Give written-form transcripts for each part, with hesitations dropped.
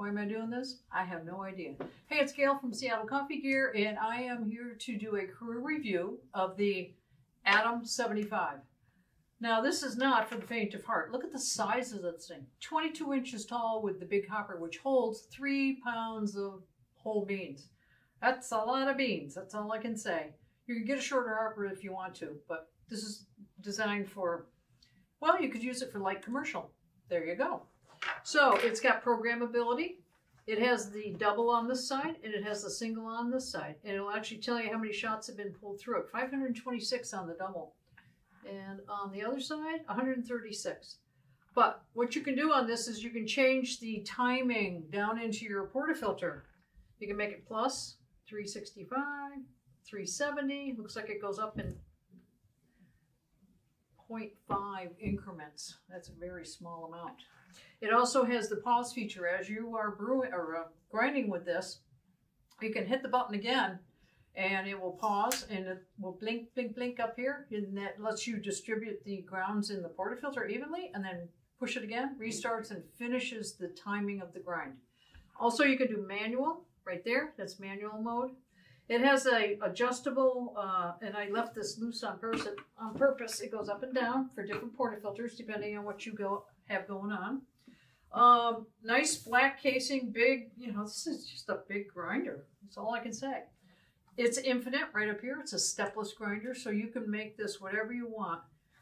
Why am I doing this? I have no idea. Hey, it's Gail from Seattle Coffee Gear, and I am here to do a crew review of the Atom 75. Now, this is not for the faint of heart. Look at the size of this thing. 22 inches tall with the big hopper, which holds 3 pounds of whole beans. That's a lot of beans. That's all I can say. You can get a shorter hopper if you want to, but this is designed for, well, you could use it for light commercial. There you go. So it's got programmability. It has the double on this side, and it has the single on this side. And it'll actually tell you how many shots have been pulled through it. 526 on the double. And on the other side, 136. But what you can do on this is you can change the timing down into your portafilter. You can make it plus 365, 370. Looks like it goes up in 0.5 increments. That's a very small amount. It also has the pause feature. As you are brewing or grinding with this, you can hit the button again and it will pause and it will blink, blink, blink up here. And that lets you distribute the grounds in the portafilter evenly, and then push it again, restarts and finishes the timing of the grind. Also, you can do manual right there. That's manual mode. It has a adjustable, and I left this loose on purpose. It goes up and down for different portafilters depending on what you have going on. Nice black casing, big, you know, this is just a big grinder. That's all I can say. It's infinite right up here. It's a stepless grinder, so you can make this whatever you want.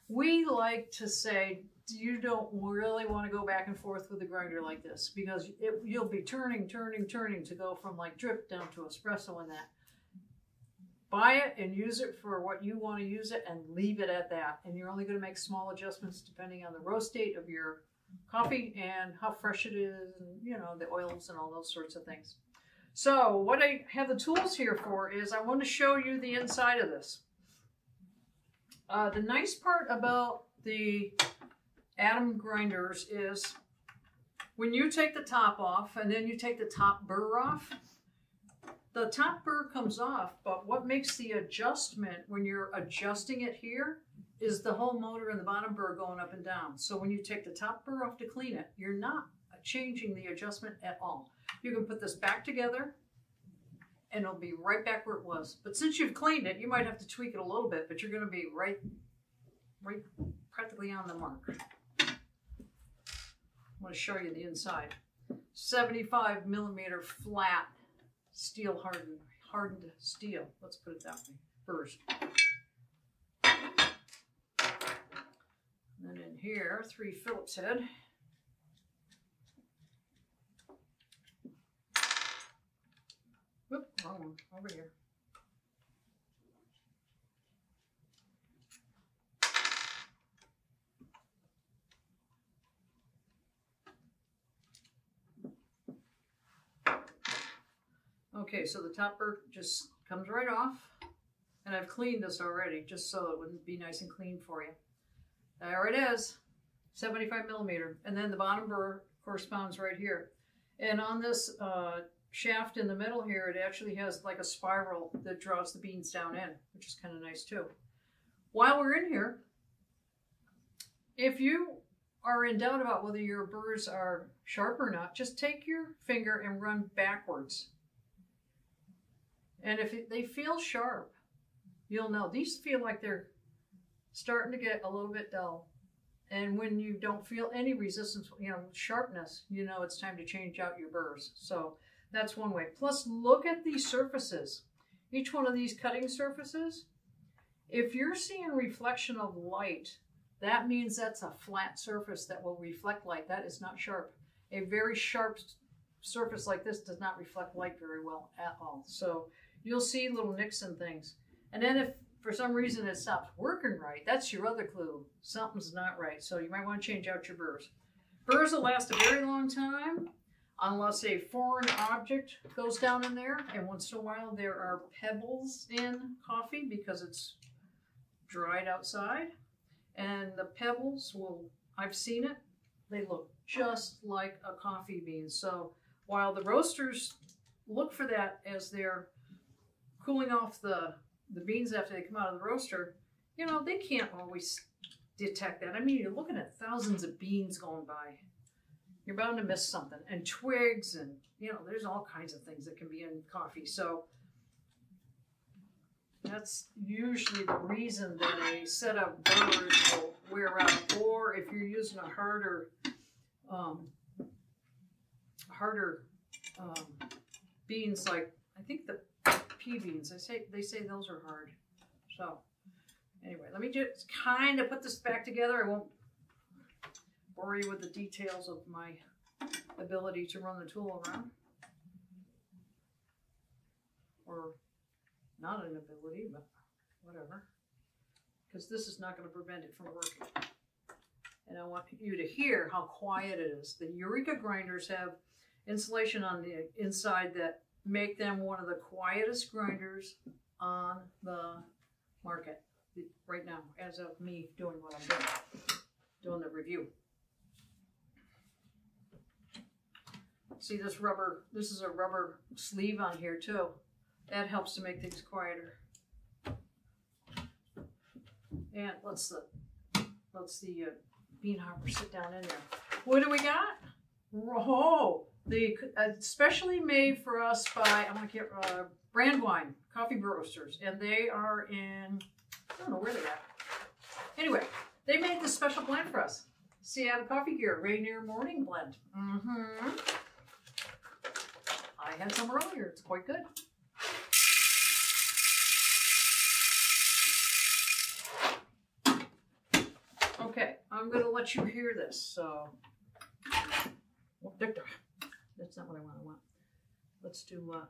We like to say you don't really want to go back and forth with a grinder like this, because you'll be turning to go from like drip down to espresso and that. Buy it and use it for what you want to use it and leave it at that. And you're only going to make small adjustments depending on the roast date of your coffee and how fresh it is, and you know, the oils and all those sorts of things. So what I have the tools here for is I want to show you the inside of this. The nice part about the Atom grinders is when you take the top off and then you take the top burr off, the top burr comes off, but what makes the adjustment when you're adjusting it here is the whole motor and the bottom burr going up and down. So when you take the top burr off to clean it, you're not changing the adjustment at all. You can put this back together and it'll be right back where it was. But since you've cleaned it, you might have to tweak it a little bit, but you're going to be right practically on the mark. I'm going to show you the inside. 75 millimeter flat steel hardened steel. Let's put it that way first. And then in here, 3 Phillips head. Whoop, wrong one, over here. Okay, so the top burr just comes right off, and I've cleaned this already just so it would be nice and clean for you. There it is, 75 millimeter, and then the bottom burr corresponds right here. And on this shaft in the middle here, it actually has like a spiral that draws the beans down in, which is kind of nice too. While we're in here, if you are in doubt about whether your burrs are sharp or not, just take your finger and run backwards. And if they feel sharp, you'll know. These feel like they're starting to get a little bit dull. And when you don't feel any resistance, you know, sharpness, you know it's time to change out your burrs. So that's one way. Plus, look at these surfaces. Each one of these cutting surfaces, if you're seeing reflection of light, that means that's a flat surface that will reflect light. That is not sharp. A very sharp surface like this does not reflect light very well at all. So you'll see little nicks and things. And then if for some reason it stops working right, that's your other clue. Something's not right. So you might want to change out your burrs. Burrs will last a very long time unless a foreign object goes down in there. And once in a while there are pebbles in coffee because it's dried outside. And the pebbles will, I've seen it, they look just like a coffee bean. So while the roasters look for that as they're cooling off the beans after they come out of the roaster, you know, they can't always detect that. I mean, you're looking at thousands of beans going by. you're bound to miss something. And twigs and, you know, there's all kinds of things that can be in coffee. So that's usually the reason that a set of burrs will wear out. Or if you're using a harder beans, like I think the pea beans, they say those are hard. So anyway, let me just kind of put this back together. I won't bore you with the details of my ability to run the tool around, or not an ability, but whatever, because this is not going to prevent it from working. And I want you to hear how quiet it is. The Eureka grinders have insulation on the inside that make them one of the quietest grinders on the market right now, as of me doing what I'm doing the review. See this rubber, this is a rubber sleeve on here too. That helps to make things quieter. And let's the bean hopper sit down in there. What do we got? Oh, specially made for us by, I'm gonna get Brandywine Coffee Roasters, and they are in, I don't know where they're at. Anyway, they made this special blend for us. Seattle Coffee Gear Rainier Morning Blend. I had some earlier. It's quite good. Okay, I'm going to let you hear this. So, that's not what I want. Let's do double.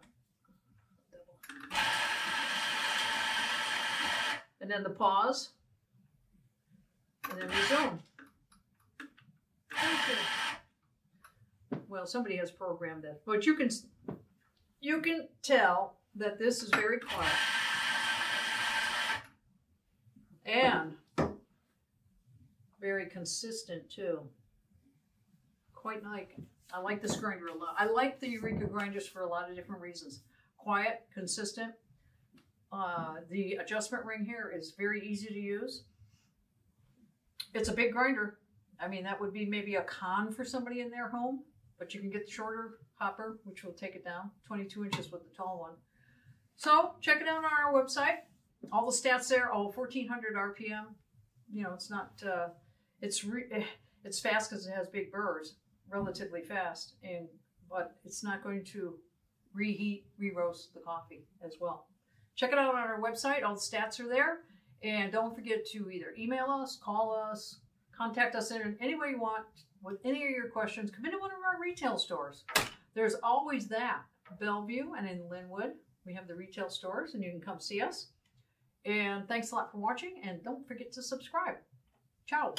And then the pause. And then resume. Okay. Well, somebody has programmed it, but you can tell that this is very quiet and very consistent too. Quite like, I like this grinder a lot. I like the Eureka grinders for a lot of different reasons. Quiet, consistent. The adjustment ring here is very easy to use. It's a big grinder. I mean, that would be maybe a con for somebody in their home, but you can get the shorter hopper, which will take it down, 22 inches with the tall one. So check it out on our website. All the stats there, all 1400 RPM. You know, it's not, it's fast because it has big burrs, relatively fast, but it's not going to reheat, re-roast the coffee as well. Check it out on our website. All the stats are there. And don't forget to either email us, call us, contact us in any way you want with any of your questions. Come into one of our retail stores. There's always that. Bellevue and in Linwood, we have the retail stores, and you can come see us. And thanks a lot for watching, and don't forget to subscribe. Ciao.